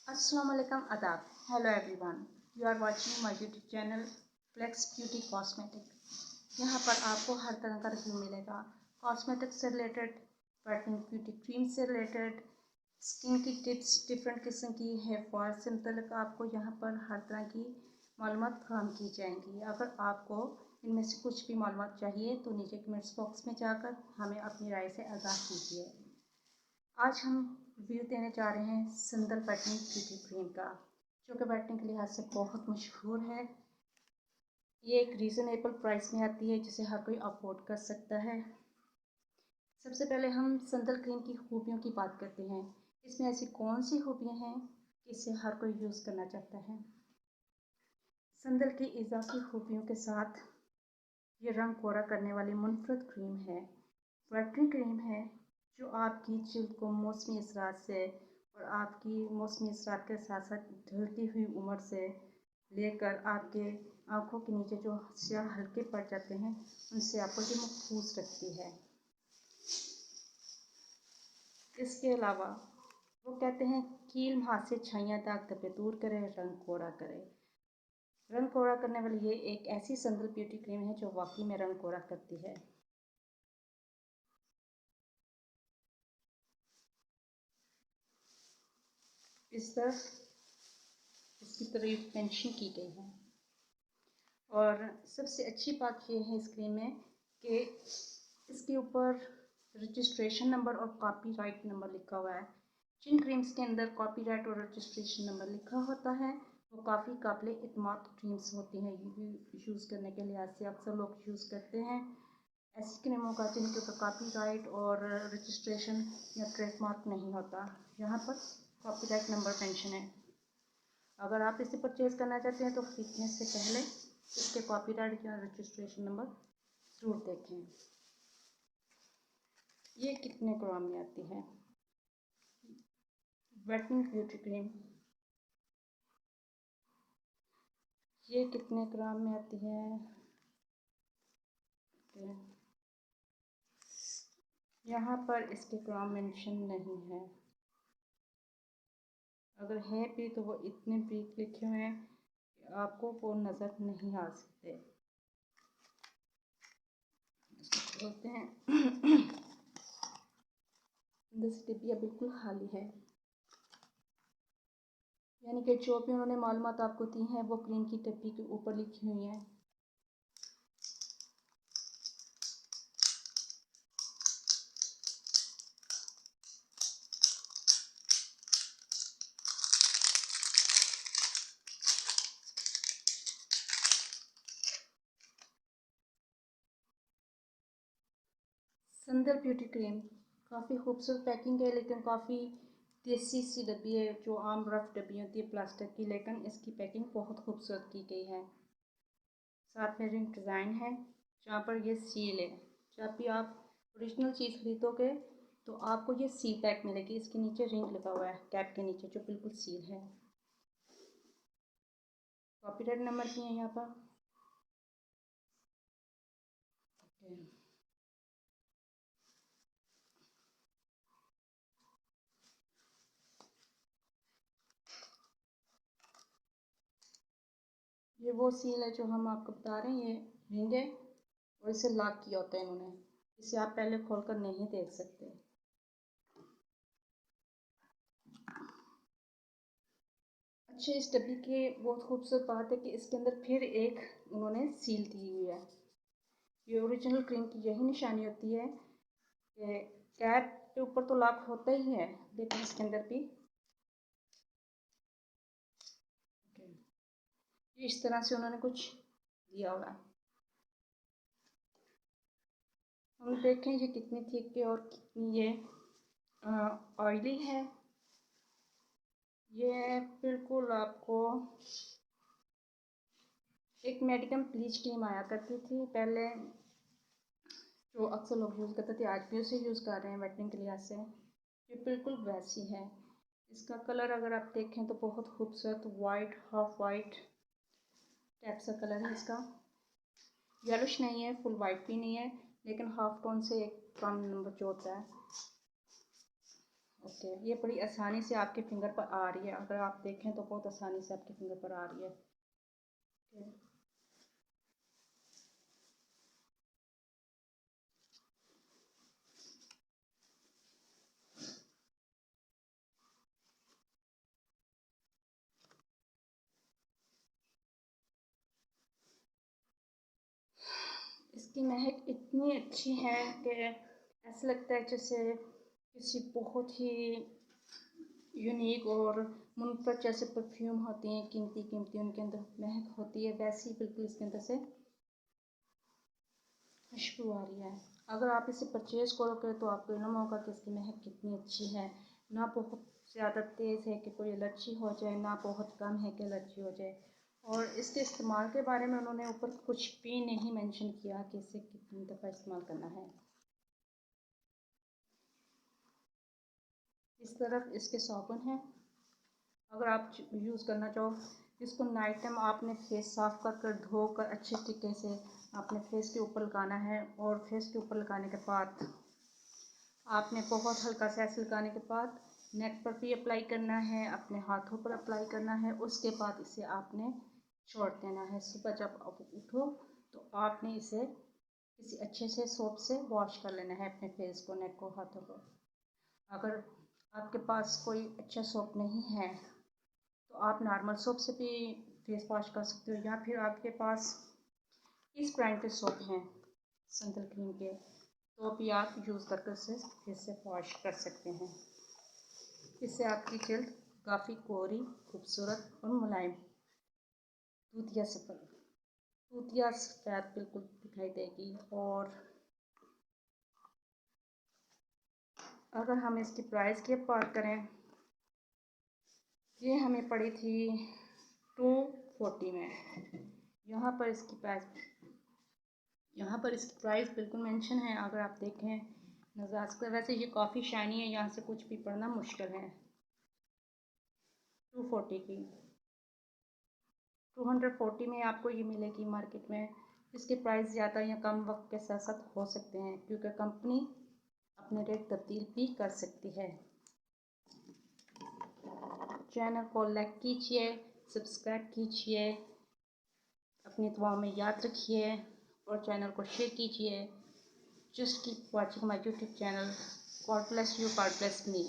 अस्सलाम वालेकुम आदाब। Hello everyone, you are watching my YouTube channel Flex Beauty Cosmetic. यहाँ पर आपको हर तरह का रिव्यू मिलेगा। कॉस्मेटिक से रिलेटेड, व्हाइटनिंग ब्यूटी क्रीम से रिलेटेड, स्किन की टिप्स, डिफरेंट किस्म की हेयर फॉल से मुतल्लिक आपको यहाँ पर हर तरह की मालूमात फराहम की जाएंगी। अगर आपको इनमें से कुछ भी मालूमात चाहिए तो नीचे कमेंट्स बॉक्स में जाकर हमें अपनी राय से आगाह कीजिए। आज हम रिव्यू देने जा रहे हैं सिंदल व्हाइटनिंग ब्यूटी क्रीम का, जो कि व्हाइटनिंग के लिहाज से बहुत मशहूर है। ये एक रीज़नेबल प्राइस में आती है जिसे हर कोई अफोर्ड कर सकता है। सबसे पहले हम सिंदल क्रीम की खूबियों की बात करते हैं। इसमें ऐसी कौन सी खूबियाँ हैं कि इसे हर कोई यूज़ करना चाहता है। सिंदल की इजाफी खूबियों के साथ ये रंग कोरा करने वाली मुनफरद क्रीम है। व्हाइटनिंग क्रीम है जो आपकी जिल्द को मौसमी असरात से और आपकी मौसमी असरात के साथ साथ ढलती हुई उम्र से लेकर आपके आँखों के नीचे जो स्याह हल्के पड़ जाते हैं उनसे आपको ये महफूज रखती है। इसके अलावा वो कहते हैं कील हाथ से छाइयाँ दाग धब्बे दूर करे, रंग कोरा करे। रंग कोरा करने वाली ये एक ऐसी सिंदल ब्यूटी क्रीम है जो वाकई में रंग कोरा करती है। इस तरह इसकी तारीफ मेंशन की गई है। और सबसे अच्छी बात यह है इस क्रीम में कि इसके ऊपर रजिस्ट्रेशन नंबर और कॉपीराइट नंबर लिखा हुआ है। जिन क्रीम्स के अंदर कॉपीराइट और रजिस्ट्रेशन नंबर लिखा होता है वो काफ़ी काबिल इत्मीनान क्रीम्स होती हैं। यूज़ करने के लिहाज से अक्सर लोग यूज़ करते हैं ऐसी क्रीमों का जिनके ऊपर कॉपीराइट और रजिस्ट्रेशन या ट्रेडमार्क नहीं होता। यहाँ पर कॉपीराइट नंबर मेंशन है। अगर आप इसे परचेज़ करना चाहते हैं तो खरीदने से पहले इसके कॉपीराइट या रजिस्ट्रेशन नंबर ज़रूर देखें। ये कितने ग्राम में आती है व्हाइटनिंग ब्यूटी क्रीम? ये कितने ग्राम में आती है? यहाँ पर इसके ग्राम मेंशन नहीं है। अगर है भी तो वो इतने ब्रीफ लिखे हुए हैं कि आपको वो नज़र नहीं आ सकते। बोलते हैं डिब्बिया बिल्कुल खाली है, यानी कि जो भी उन्होंने मालूमात आपको दी हैं वो क्रीम की डिब्बी के ऊपर लिखी हुई हैं। सिंदल ब्यूटी क्रीम काफ़ी खूबसूरत पैकिंग है, लेकिन काफ़ी देसी सी डब्बी है जो आम रफ डब्बी होती है प्लास्टिक की, लेकिन इसकी पैकिंग बहुत खूबसूरत की गई है। साथ में रिंग डिज़ाइन है जहाँ पर ये सील है। जब भी आप ओरिजिनल चीज़ खरीदोगे तो आपको ये सील पैक मिलेगी। इसके नीचे रिंग लगा हुआ है कैप के नीचे जो बिल्कुल सील है। कॉपीराइट नंबर भी है यहाँ पर। ये वो सील है जो हम आपको बता रहे हैं। ये रिंग है और इसे लॉक किया होता है इन्होंने। इसे आप पहले खोलकर नहीं देख सकते। अच्छा, इस डब्बी की बहुत खूबसूरत बात है कि इसके अंदर फिर एक उन्होंने सील दी हुई है। ये ओरिजिनल क्रीम की यही निशानी होती है कि कैप के ऊपर तो लॉक होता ही है, लेकिन इसके अंदर भी इस तरह से उन्होंने कुछ दिया हुआ है। हम देखें ये कितनी थिक है और कितनी ये ऑयली है। ये बिल्कुल आपको एक मेडिकम ब्लीच क्रीम आया करती थी पहले, जो अक्सर लोग यूज़ करते थे, आज भी उसे यूज़ कर रहे हैं व्हाइटनिंग के लिहाज से। ये बिल्कुल वैसी है। इसका कलर अगर आप देखें तो बहुत खूबसूरत वाइट, हाफ वाइट टाइप सा कलर है इसका। येलोश नहीं है, फुल वाइट भी नहीं है, लेकिन हाफ टोन से एक कम नंबर जो होता है। ओके, ये बड़ी आसानी से आपके फिंगर पर आ रही है। अगर आप देखें तो बहुत आसानी से आपके फिंगर पर आ रही है। ओके, इसकी महक इतनी अच्छी है कि ऐसा लगता है जैसे किसी बहुत ही यूनिक और मुनफरद जैसे परफ्यूम होती हैं, कीमती कीमती उनके अंदर महक होती है, वैसी बिल्कुल इसके अंदर से खुशबू आ रही है। अगर आप इसे परचेज़ करोगे तो आपको इल्म होगा कि इसकी महक कितनी अच्छी है। ना बहुत ज़्यादा तेज़ है कि कोई एलर्जी हो जाए, ना बहुत कम है कि एलर्जी हो जाए। और इसके इस्तेमाल के बारे में उन्होंने ऊपर कुछ भी नहीं मेंशन किया कि इसे कितनी दफ़ा इस्तेमाल करना है। इस तरफ इसके साबुन हैं। अगर आप यूज़ करना चाहो, इसको नाइट टाइम आपने फेस साफ़ कर कर धो कर अच्छे तरीके से आपने फेस के ऊपर लगाना है। और फेस के ऊपर लगाने के बाद आपने बहुत हल्का सा ऐसे लगाने के बाद नेक पर भी अप्लाई करना है, अपने हाथों पर अप्लाई करना है। उसके बाद इसे आपने छोड़ देना है। सुबह जब आप उठो तो आपने इसे किसी अच्छे से सोप से वॉश कर लेना है, अपने फेस को, नेक को, हाथों को। अगर आपके पास कोई अच्छा सोप नहीं है तो आप नॉर्मल सोप से भी फेस वॉश कर सकते हो, या फिर आपके पास इस ब्रांड के सोप हैं संतल क्रीम के, तो भी आप यूज़ करके उसे फेस से वॉश कर सकते हैं। इससे आपकी जल्द काफ़ी कोरी, खूबसूरत और मुलायम, दूधिया सफ़ेद बिल्कुल दिखाई देगी। और अगर हम इसकी प्राइस की बात करें, ये हमें पड़ी थी 240 में। यहाँ पर इसकी प्राइस बिल्कुल मेंशन है। अगर आप देखें नज़ारा से, वैसे ये काफ़ी शाइनी है, यहाँ से कुछ भी पढ़ना मुश्किल है। 240 की 240 में आपको ये मिलेगी मार्केट में। इसके प्राइस ज़्यादा या कम वक्त के साथ साथ हो सकते हैं, क्योंकि कंपनी अपने रेट तब्दील भी कर सकती है। चैनल को लाइक कीजिए, सब्सक्राइब कीजिए, अपनी दुआओं में याद रखिए और चैनल को शेयर कीजिए। Just keep watching my YouTube channel. God bless you, God bless me.